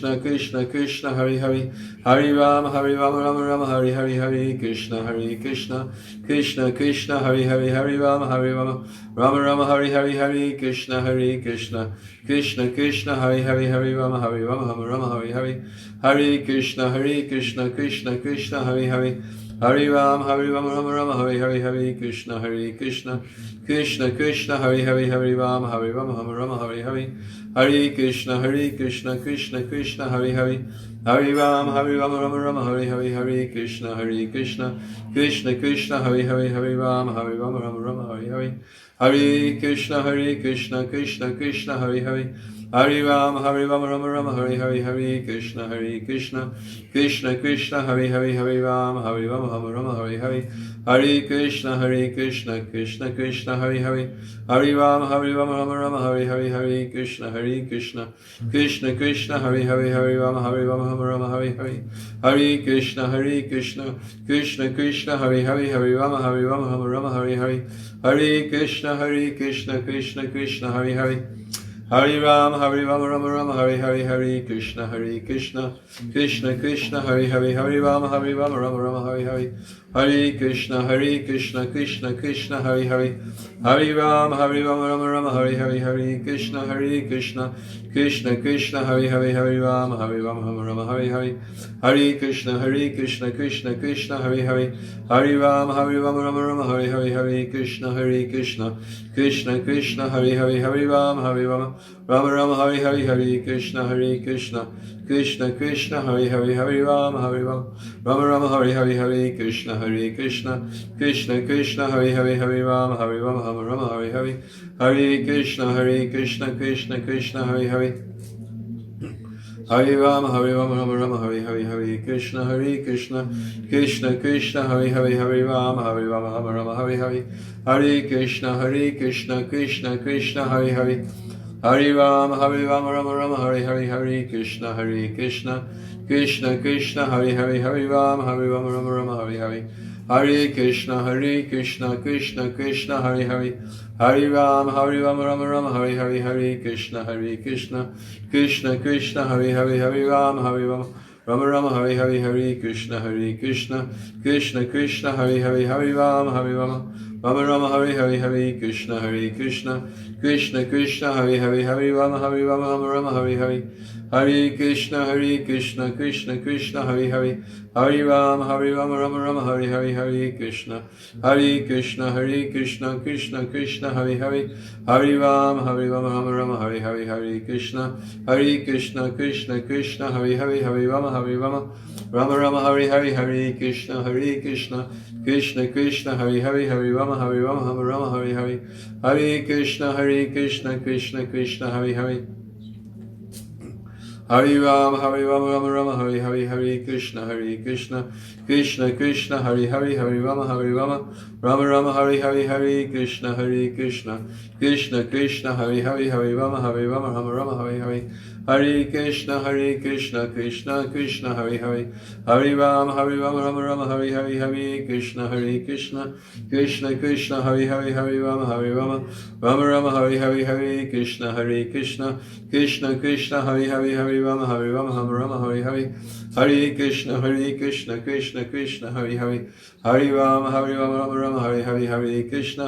Krishna Krishna Hari Hari Ram Ram Hari Hari Hare Krishna Krishna Hari Hari Hari Ram Ram Hari Hari Hare Krishna Krishna Hari Hari Ram Ram Hari Hari Hare Krishna Krishna Hari Hari Hari Ram Ram Hari Hari Hare Krishna Krishna Hari Hari Ram Ram Hari Hari Hare Krishna Krishna Hari Hari Hari Ram Ram Hari Hari Hare Krishna Krishna Hari Hari Ram Ram Hari Hari Hare Krishna Krishna Hari Hari Hari Ram Ram Hari Hari Hare Krishna Krishna Hari Hari Ram Ram Hari Hari Hare Krishna Krishna Hari Hari Ram Ram Hari Hari Hare Krishna Krishna Hari Hari Hari Ram Ram Hari Hari Hare Krishna Krishna Hari Hari Ram Ram Hari Hari Hare Krishna Krishna Hari Hari Hari Ram Ram Hari Hari Hare Krishna Krishna Hari Hari Ram Ram Hari Hari Hare Krishna Krishna Hari Hari Hari Ram Ram Hari Hari Hare Krishna Krishna Hari Hari Ram Ram Hari Hari Hare Krishna Krishna Hari Hari Ram Ram Hari Hari Hare Krishna Krishna Hari Hari Ram Ram Hari Hari Hare Krishna Krishna Hari Hari Hari Ram Ram Hari Hari Hare Krishna Krishna Hari Hari Ram Ram Hari Hari Hare Krishna Krishna Hari Hari Hari Ram Ram Hari Hari Hare Krishna Krishna Hari Hari Ram Ram Hari Hari Hare Krishna Krishna Hari Hari Hari Ram Ram Hari Hari Hare Krishna Krishna Hari Hari Ram Ram Hari Hari Hare Krishna Krishna Hari Hari Ram Ram Hari Hari Hare Krishna Krishna Krishna Hare Hare Hare Rama Hare Rama Rama Rama Hare Hare Hare Krishna Krishna Krishna Hare Hare Hare Rama Rama Rama Hare Hare Hare Krishna Krishna Krishna Krishna Hare Hare Hare Rama Rama Rama Hare Hare Hare Krishna Krishna Krishna Hare Hare Hare Rama Rama Rama Hare Hare Hare Krishna Krishna Krishna Hare Hare Hare Rama Rama Hare Hare Hare Krishna Krishna Krishna Hare Hare Hare Rama Rama Rama Hare Hare Hare Krishna Krishna Krishna Hare Hare Hare Rama Rama Hare Hare Hare Krishna Krishna Krishna Hare Hare Hare Rama Rama Hare Hare Hare Krishna Krishna Krishna Hare Hare Hare Rama Rama Hare Hare Hare Krishna Krishna Krishna Hare Hare Hare Rama Rama Hare Hare Hare Krishna Krishna Krishna Hare Hare Hare Rama Rama Hare Hare Hare Krishna Krishna Krishna Hare Hare Hare Rama Rama Hare Hare Hare Krishna Krishna Krishna Hare Hare Hare Rama Rama Hare Hare Hare Krishna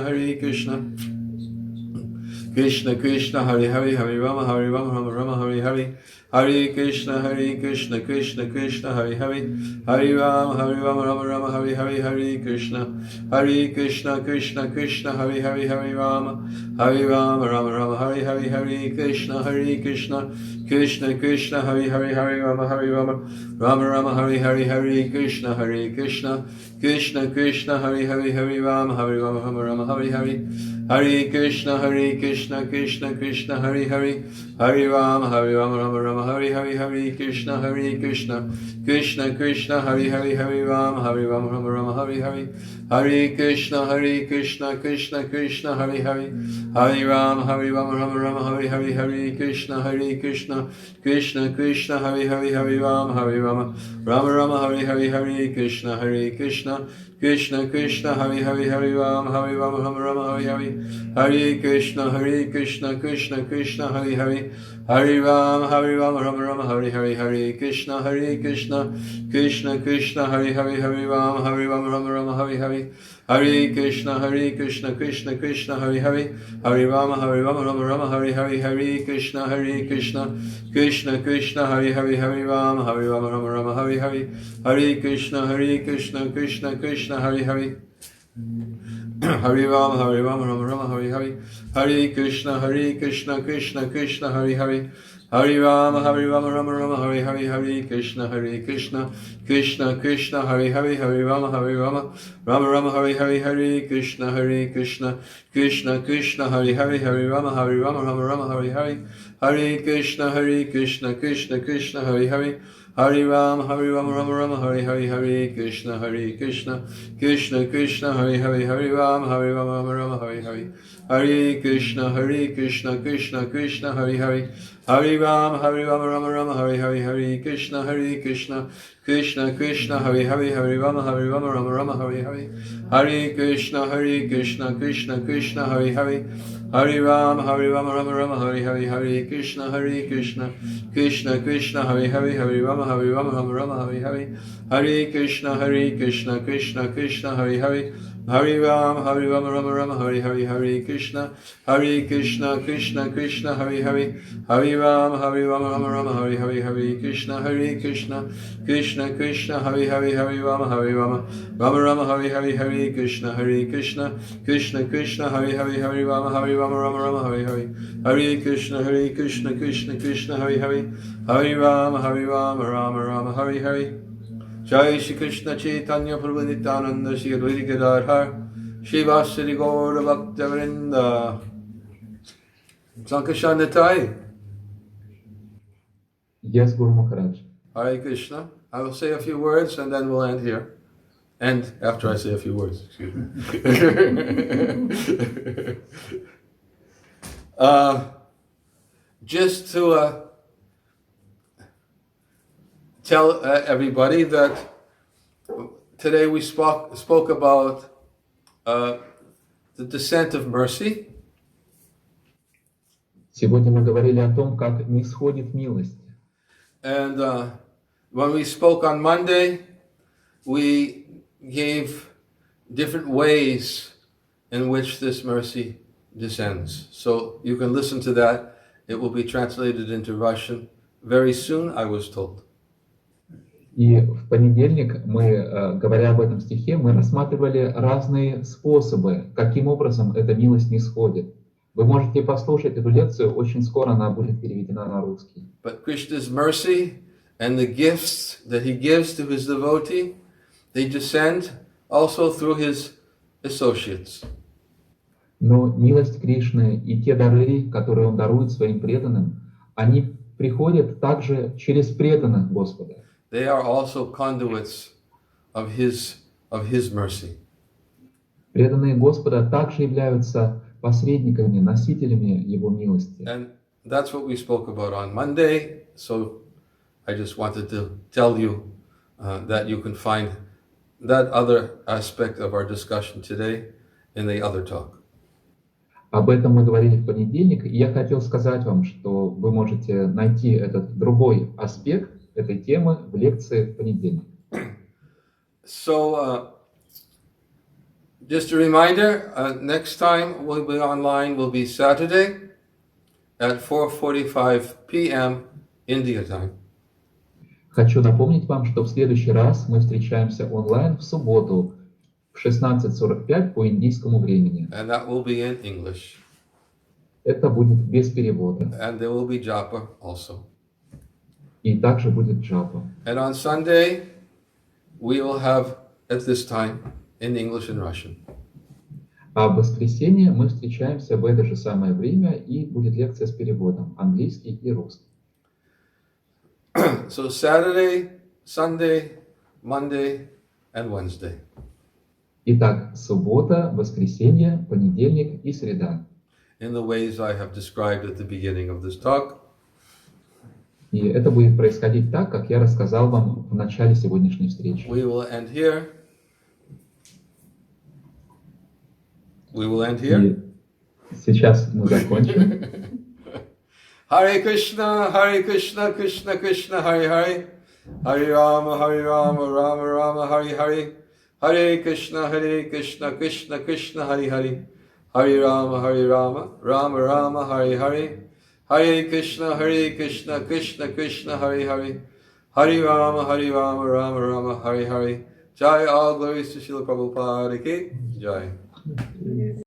Krishna Krishna Hare Hare Hare Rama Rama Hare Hare Hare Krishna Krishna Krishna Hare Hare Hare Rama Rama Hare Hare Hare Krishna Krishna Hare Hare Hare Rama Rama Hare Hare Hare Krishna Krishna Hare Hare Hare Rama Rama Hare Hare Hare Krishna Krishna Krishna Hare Hare Hare Rama Rama Hare Hare Hare Krishna Krishna Hare Hare Hare Rama Rama Hare Hare Hare Krishna Krishna Krishna Hare Hare Hare Rama Rama Hare Hare Hare Krishna Krishna Hare Hare Hare Rama Rama Hare Hare Hare Krishna Krishna Hare Hare Hare Rama Rama Hare Hare Hare Krishna Krishna Hare Hare Hare Rama Hare Hare Hare Krishna Krishna Hare Hare Hare Rama Hare Hare Hare Krishna Krishna Hare Hare Hare Rama Hare Hare Hare Krishna Krishna Hare Hare Hare Rama Hare Hare Hare Krishna Krishna Hare Hare Hare Rama Rama Hare Hare Hare Krishna Krishna Hare Hare Hare Rama Rama Hare Hare Hare Krishna Krishna Hare Hare Hare Rama Rama Hare Hare Hare Krishna Krishna Hare Hare Hare Rama Hare Hare Hare Krishna Krishna Hare Hare Hare Rama Rama Hare Hare Hare Krishna Krishna Hare Hare Hare Rama Rama Hare Hare Hare Krishna Krishna Hare Hare Hare Rama Rama Hare Hare Hare Krishna Krishna Hare Hare Hare Rama Rama Hare Hare Hare Krishna Krishna Hare Hare Hare Rama Rama Hare Hare Hare Krishna Krishna Hare Hare Hare Rama Rama Hare Hare Hare Krishna Krishna Hare Hare Hare Rama Rama Hare Hare Hare Krishna Krishna Hare Hare Hare Rama Rama Hare Hare Hare Krishna Krishna Hare Hare Hare Rama Rama Hare Hare Hare Krishna Krishna Hare Hare Hare Rama Hare Hare Hare Krishna Krishna Hare Hare Hare Rama Rama Hare Hare Jai Shri Krishna Chaitanya Prabhu Nityananda Shri Advaita Gadadhar Shri Vasari Gaura Bhaktivinoda Sankashandatai. Yes, Guru Maharaj. Hare Krishna. I will say a few words and then we'll end here. And after I say a few words, excuse me. Just to tell everybody that today we spoke about the descent of mercy. Сегодня мы говорили о том, как нисходит милость. And when we spoke on Monday, we gave different ways in which this mercy descends. So you can listen to that. It will be translated into Russian very soon, I was told. И в понедельник мы, говоря об этом стихе, мы рассматривали разные способы, каким образом эта милость нисходит. Вы можете послушать эту лекцию, очень скоро она будет переведена на русский. But Krishna's mercy and the gifts that he gives to his devotee, they descend also through his associates. Но милость Кришны и те дары, которые Он дарует своим преданным, они приходят также через преданных Господа. They are also conduits of his mercy. Преданные Господа также являются посредниками, носителями Его милости. And that's what we spoke about on Monday. So I just wanted to tell you that you can find that other aspect of our discussion today in the other talk. Об этом мы говорили в понедельник, и я хотел сказать вам, что вы можете найти этот другой аспект этой темы в лекции в понедельник. So, just a reminder, next time we'll be online will be Saturday at 4:45 p.m. India time. Хочу напомнить вам, что в следующий раз мы встречаемся онлайн в субботу в 16:45 по индийскому времени. And that will be in English. Это будет без перевода. And there will be japa also. И также будет джапа. And on Sunday, we will have at this time in English and Russian. А в воскресенье мы встречаемся в это же самое время, и будет лекция с переводом английский и русский. So Saturday, Sunday, Monday, and Wednesday. Итак, суббота, воскресенье, понедельник и среда. In the ways I have described at the beginning of this talk. И это будет происходить так, как я рассказал вам в начале сегодняшней встречи. We will end here. We will end here. И сейчас мы закончим. Hare Krishna, Krishna Krishna, Hare Hare. Hare Rama, Rama Rama, Hare Hare. Hare Krishna, Krishna Krishna, Hare Hare. Hare Rama, Rama Rama, Hare Hare. Hare Krishna, Krishna Krishna, Hare Hare. Hare Rama, Rama Rama, Hare Hare. Jai, all glories to Srila Prabhupada ki Jai.